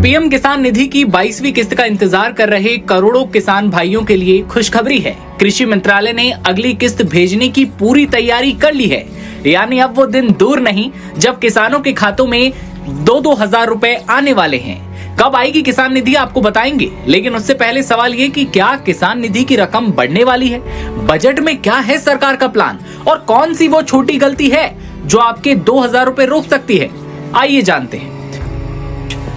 PM किसान निधि की 22वीं किस्त का इंतजार कर रहे करोड़ों किसान भाइयों के लिए खुशखबरी है। कृषि मंत्रालय ने अगली किस्त भेजने की पूरी तैयारी कर ली है। यानी अब वो दिन दूर नहीं जब किसानों के खातों में 2-2 हजार रुपए आने वाले हैं। कब आएगी किसान निधि आपको बताएंगे, लेकिन उससे पहले सवाल ये कि क्या किसान निधि की रकम बढ़ने वाली है? बजट में क्या है सरकार का प्लान और कौन सी वो छोटी गलती है जो आपके 2,000 रुपए रोक सकती है? आइए जानते हैं।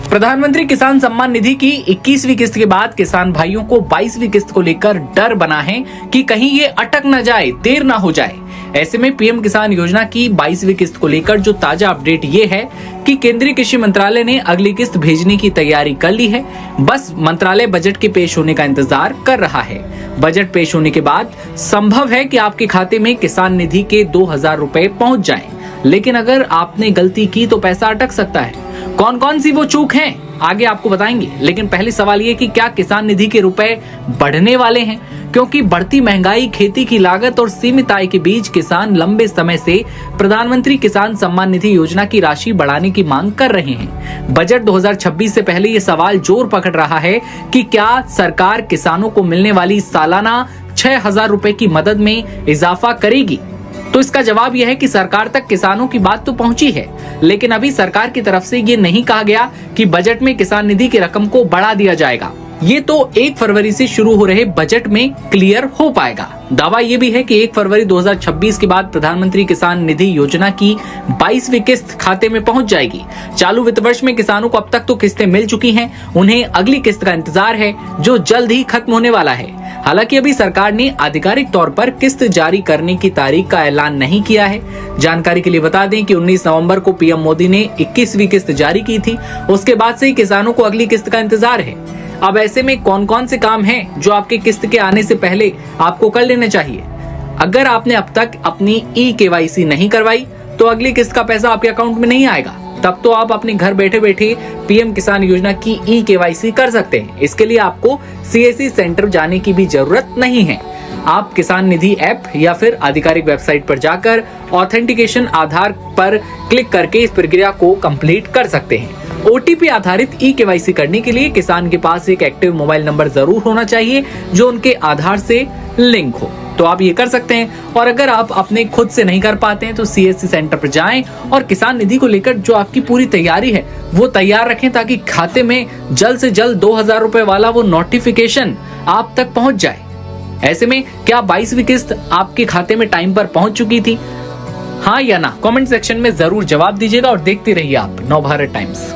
प्रधानमंत्री किसान सम्मान निधि की 21वीं किस्त के बाद किसान भाइयों को 22वीं किस्त को लेकर डर बना है कि कहीं ये अटक न जाए, देर ना हो जाए। ऐसे में पीएम किसान योजना की 22वीं किस्त को लेकर जो ताजा अपडेट ये है कि केंद्रीय कृषि मंत्रालय ने अगली किस्त भेजने की तैयारी कर ली है। बस मंत्रालय बजट के पेश होने का इंतजार कर रहा है। बजट पेश होने के बाद संभव है कि आपके खाते में किसान निधि के 2,000 रुपए पहुंच जाएं। लेकिन अगर आपने गलती की तो पैसा अटक सकता है। कौन कौन सी वो चूक हैं आगे आपको बताएंगे, लेकिन पहले सवाल ये कि क्या किसान निधि के रुपए बढ़ने वाले हैं? क्योंकि बढ़ती महंगाई, खेती की लागत और सीमित आय के बीच किसान लंबे समय से प्रधानमंत्री किसान सम्मान निधि योजना की राशि बढ़ाने की मांग कर रहे हैं। बजट 2026 से पहले ये सवाल जोर पकड़ रहा है कि क्या सरकार किसानों को मिलने वाली सालाना 6,000 रुपए की मदद में इजाफा करेगी? तो इसका जवाब यह है कि सरकार तक किसानों की बात तो पहुंची है, लेकिन अभी सरकार की तरफ से ये नहीं कहा गया कि बजट में किसान निधि की रकम को बढ़ा दिया जाएगा। ये तो 1 फरवरी से शुरू हो रहे बजट में क्लियर हो पाएगा। दावा ये भी है कि 1 फरवरी 2026 के बाद प्रधानमंत्री किसान निधि योजना की 22वीं किस्त खाते में पहुंच जाएगी। चालू वित्त वर्ष में किसानों को अब तक तो किस्तें मिल चुकी हैं, उन्हें अगली किस्त का इंतजार है जो जल्द ही खत्म होने वाला है। हालांकि अभी सरकार ने आधिकारिक तौर पर किस्त जारी करने की तारीख का ऐलान नहीं किया है। जानकारी के लिए बता दें कि 19 नवंबर को पीएम मोदी ने 21वीं किस्त जारी की थी। उसके बाद से ही किसानों को अगली किस्त का इंतजार है। अब ऐसे में कौन कौन से काम हैं जो आपके किस्त के आने से पहले आपको कर लेने चाहिए? अगर आपने अब तक अपनी KYC नहीं करवाई तो अगली किस्त का पैसा आपके अकाउंट में नहीं आएगा। तब तो आप अपने घर बैठे बैठे पीएम किसान योजना की KYC कर सकते हैं। इसके लिए आपको CSC सेंटर जाने की भी जरूरत नहीं है। आप किसान निधि ऐप या फिर आधिकारिक वेबसाइट पर जाकर ऑथेंटिकेशन आधार पर क्लिक करके इस प्रक्रिया को कंप्लीट कर सकते हैं। OTP आधारित KYC करने के लिए किसान के पास एक एक्टिव मोबाइल नंबर जरूर होना चाहिए जो उनके आधार से लिंक हो, तो आप ये कर सकते हैं। और अगर आप अपने खुद से नहीं कर पाते हैं तो CSC सेंटर पर जाएं और किसान निधि को लेकर जो आपकी पूरी तैयारी है वो तैयार रखें ताकि खाते में जल्द से जल्द 2,000 रुपए वाला वो नोटिफिकेशन आप तक पहुंच जाए। ऐसे में क्या 22वीं किस्त आपके खाते में टाइम पर पहुंच चुकी थी? हाँ या ना? कमेंट सेक्शन में जरूर जवाब दीजिएगा और देखते रहिए आप नवभारत टाइम्स।